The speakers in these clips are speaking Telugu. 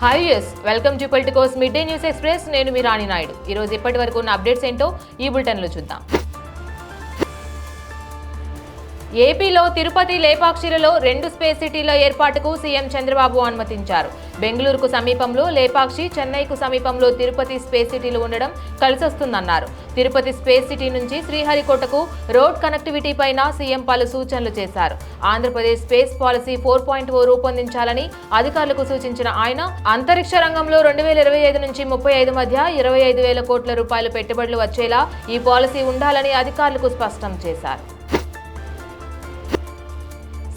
Hi use welcome to Politicos mid day news express. నేను మీ రాణి నాయుడు. ఈరోజు ఇప్పటి వరకు ఉన్న అప్డేట్స్ ఏంటో ఈ బులెటిన్లో చూద్దాం. ఏపీలో తిరుపతి లేపాక్షిలలో 2 స్పేస్ సిటీల ఏర్పాటుకు సీఎం చంద్రబాబు అనుమతించారు. బెంగళూరుకు సమీపంలో లేపాక్షి, చెన్నైకు సమీపంలో తిరుపతి స్పేస్ సిటీలు ఉండడం కలిసొస్తుందన్నారు. తిరుపతి స్పేస్ సిటీ నుంచి శ్రీహరికోటకు రోడ్ కనెక్టివిటీ పైన సీఎం పలు సూచనలు చేశారు. ఆంధ్రప్రదేశ్ స్పేస్ పాలసీ 4.0 రూపొందించాలని అధికారులకు సూచించిన ఆయన అంతరిక్ష రంగంలో 2025 నుంచి 35 మధ్య 25,000 కోట్ల రూపాయలు పెట్టుబడులు వచ్చేలా ఈ పాలసీ ఉండాలని అధికారులకు స్పష్టం చేశారు.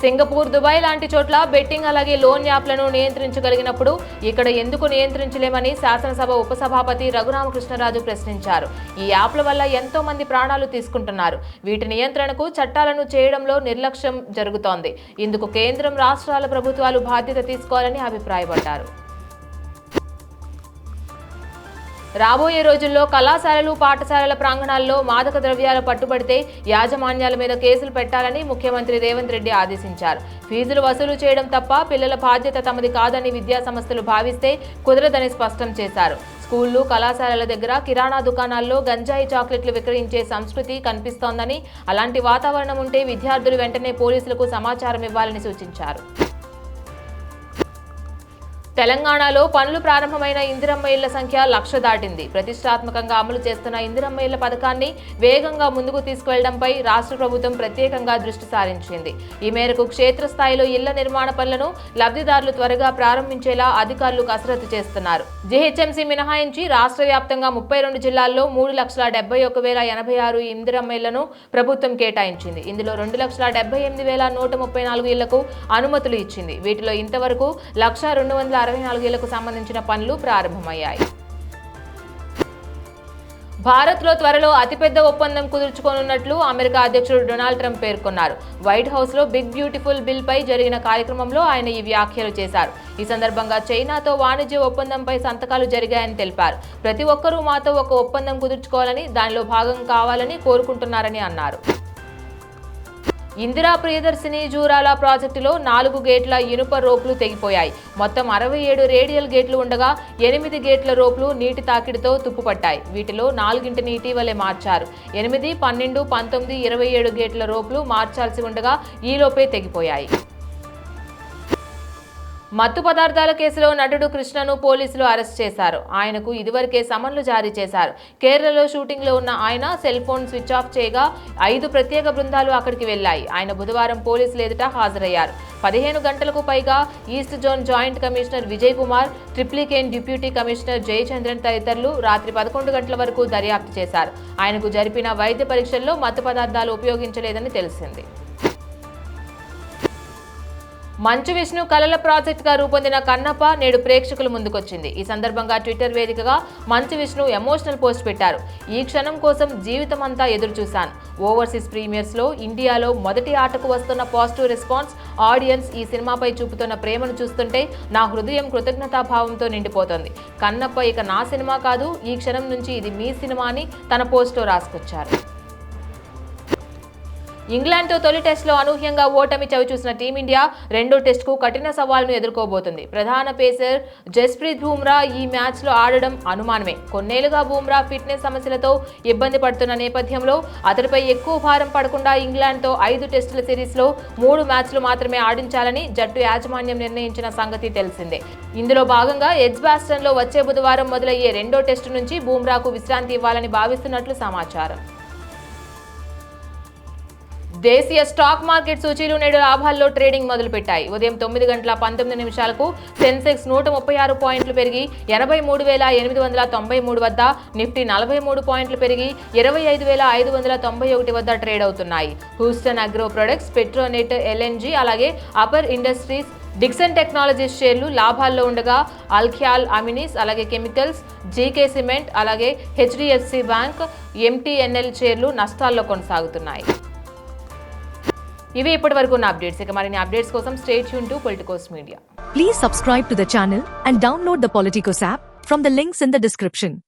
సింగపూర్, దుబాయ్ లాంటి చోట్ల బెట్టింగ్ అలాగే లోన్ యాప్లను నియంత్రించగలిగినప్పుడు ఇక్కడ ఎందుకు నియంత్రించలేమని శాసనసభ ఉపసభాపతి రఘురామకృష్ణరాజు ప్రశ్నించారు. ఈ యాప్ల వల్ల ఎంతో మంది ప్రాణాలు తీసుకుంటున్నారు. వీటి నియంత్రణకు చట్టాలను చేయడంలో నిర్లక్ష్యం జరుగుతోంది. ఇందుకు కేంద్రం, రాష్ట్రాల ప్రభుత్వాలు బాధ్యత తీసుకోవాలని అభిప్రాయపడ్డారు. రాబోయే రోజుల్లో కళాశాలలు, పాఠశాలల ప్రాంగణాల్లో మాదక ద్రవ్యాలు పట్టుబడితే యాజమాన్యాల మీద కేసులు పెట్టాలని ముఖ్యమంత్రి రేవంత్ రెడ్డి ఆదేశించారు. ఫీజులు వసూలు చేయడం తప్ప పిల్లల బాధ్యత తమది కాదని విద్యా సంస్థలు భావిస్తే కుదరదని స్పష్టం చేశారు. స్కూళ్లు, కళాశాలల దగ్గర కిరాణా దుకాణాల్లో గంజాయి, చాక్లెట్లు విక్రయించే సంస్కృతి కనిపిస్తోందని, అలాంటి వాతావరణం ఉంటే విద్యార్థులు వెంటనే పోలీసులకు సమాచారం ఇవ్వాలని సూచించారు. తెలంగాణలో పనులు ప్రారంభమైన ఇందిరమ్మ ఇళ్ల సంఖ్య 1,00,000 దాటింది. ప్రతిష్టాత్మకంగా అమలు చేస్తున్న ఇందిరమ్మ ఇళ్ల పథకాన్ని వేగంగా ముందుకు తీసుకువెళ్లడంపై రాష్ట్ర ప్రభుత్వం ప్రత్యేకంగా దృష్టి సారించింది. ఈ మేరకు క్షేత్రస్థాయిలో ఇళ్ల నిర్మాణ పనులను లబ్ధిదారులు త్వరగా ప్రారంభించేలా అధికారులు కసరత్తు చేస్తున్నారు. జీహెచ్ఎంసీ మినహాయించి రాష్ట్ర వ్యాప్తంగా 32 జిల్లాల్లో 3,71,086 ఇందిరమ్మ ఇళ్లను ప్రభుత్వం కేటాయించింది. ఇందులో 2,78,134 ఇళ్లకు అనుమతులు ఇచ్చింది. వీటిలో ఇంతవరకు 1,264 ఇళ్లకు సంబంధించిన పనులు ప్రారంభమయ్యాయి. భారత్లో త్వరలో అతిపెద్ద ఒప్పందం కుదుర్చుకోనున్నట్లు అమెరికా అధ్యక్షుడు డొనాల్డ్ ట్రంప్ పేర్కొన్నారు. వైట్ హౌస్లో బిగ్ బ్యూటిఫుల్ బిల్ పై జరిగిన కార్యక్రమంలో ఆయన ఈ వ్యాఖ్యలు చేశారు. ఈ సందర్భంగా చైనాతో వాణిజ్య ఒప్పందంపై సంతకాలు జరిగాయని తెలిపారు. ప్రతి ఒక్కరూ మాతో ఒక ఒప్పందం కుదుర్చుకోవాలని, దానిలో భాగం కావాలని కోరుకుంటున్నారని అన్నారు. ఇందిరా ప్రియదర్శిని జూరాల ప్రాజెక్టులో 4 గేట్ల ఇనుప రోప్లు తెగిపోయాయి. మొత్తం 67 రేడియల్ గేట్లు ఉండగా 8 గేట్ల రోప్లు నీటి తాకిడితో తుప్పుపట్టాయి. వీటిలో 4ని ఇటీవలే మార్చారు. 8, 12, 19, 27 గేట్ల రోప్లు మార్చాల్సి ఉండగా ఈలోపే తెగిపోయాయి. మత్తు పదార్థాల కేసులో నటుడు కృష్ణను పోలీసులు అరెస్ట్ చేశారు. ఆయనకు ఇదివరకే సమన్లు జారీ చేశారు. కేరళలో షూటింగ్లో ఉన్న ఆయన సెల్ ఫోన్ స్విచ్ ఆఫ్ చేయగా 5 ప్రత్యేక బృందాలు అక్కడికి వెళ్లాయి. ఆయన బుధవారం పోలీసులు ఎదుట హాజరయ్యారు. 15 గంటలకు పైగా east zone joint commissioner Vijay Kumar, Triplicane deputy commissioner Jayachandran తదితరులు రాత్రి 11 గంటల వరకు దర్యాప్తు చేశారు. ఆయనకు జరిపిన వైద్య పరీక్షల్లో మత్తు పదార్థాలు ఉపయోగించలేదని తెలిసింది. మంచు విష్ణు కళల ప్రాజెక్టుగా రూపొందిన కన్నప్ప నేడు ప్రేక్షకుల ముందుకొచ్చింది. ఈ సందర్భంగా ట్విట్టర్ వేదికగా మంచు విష్ణు ఎమోషనల్ పోస్ట్ పెట్టారు. ఈ క్షణం కోసం జీవితం అంతా ఎదురు చూశాను. ఓవర్సీస్ ప్రీమియర్స్లో ఇండియాలో మొదటి ఆటకు వస్తున్న పాజిటివ్ రెస్పాన్స్, ఆడియన్స్ ఈ సినిమాపై చూపుతున్న ప్రేమను చూస్తుంటే నా హృదయం కృతజ్ఞతాభావంతో నిండిపోతోంది. కన్నప్ప ఇక నా సినిమా కాదు, ఈ క్షణం నుంచి ఇది మీ సినిమా అని తన పోస్ట్లో రాసుకొచ్చారు. ఇంగ్లాండ్తో తొలి టెస్టులో అనూహ్యంగా ఓటమి చవిచూసిన టీమిండియా రెండో టెస్టుకు కఠిన సవాల్ను ఎదుర్కోబోతుంది. ప్రధాన పేసర్ జస్ప్రీత్ బుమ్రా ఈ మ్యాచ్లో ఆడడం అనుమానమే. కొన్నేళ్లుగా బుమ్రా ఫిట్నెస్ సమస్యలతో ఇబ్బంది పడుతున్న నేపథ్యంలో అతడిపై ఎక్కువ భారం పడకుండా ఇంగ్లాండ్తో 5 టెస్టుల సిరీస్లో 3 మ్యాచ్లు మాత్రమే ఆడించాలని జట్టు యాజమాన్యం నిర్ణయించిన సంగతి తెలిసిందే. ఇందులో భాగంగా ఎడ్జ్బాస్టన్లో వచ్చే బుధవారం మొదలయ్యే రెండో టెస్టు నుంచి బుమ్రాకు విశ్రాంతి ఇవ్వాలని భావిస్తున్నట్లు సమాచారం. దేశీయ స్టాక్ మార్కెట్ సూచీలు నేడు లాభాల్లో ట్రేడింగ్ మొదలుపెట్టాయి. ఉదయం 9:19 సెన్సెక్స్ 136 పాయింట్లు పెరిగి 83,893 వద్ద, నిఫ్టీ 43 పాయింట్లు పెరిగి 25,591 వద్ద ట్రేడ్ అవుతున్నాయి. Houston agro products, Petronet, LNG అలాగే అపర్ ఇండస్ట్రీస్, డిక్సన్ టెక్నాలజీస్ షేర్లు లాభాల్లో ఉండగా అల్ఖ్యాల్ అమినిస్ అలాగే కెమికల్స్, జీకే సిమెంట్ అలాగే హెచ్డిఎఫ్సి బ్యాంక్, ఎంటీఎన్ఎల్ షేర్లు నష్టాల్లో కొనసాగుతున్నాయి. ఇవి ఇప్పటివరకు ఉన్న అప్డేట్స్. ఇక మరిన్ని అప్డేట్స్ కోసం stay tune to Politicos media. Please subscribe to the channel and download the Politicos app from the links in the description.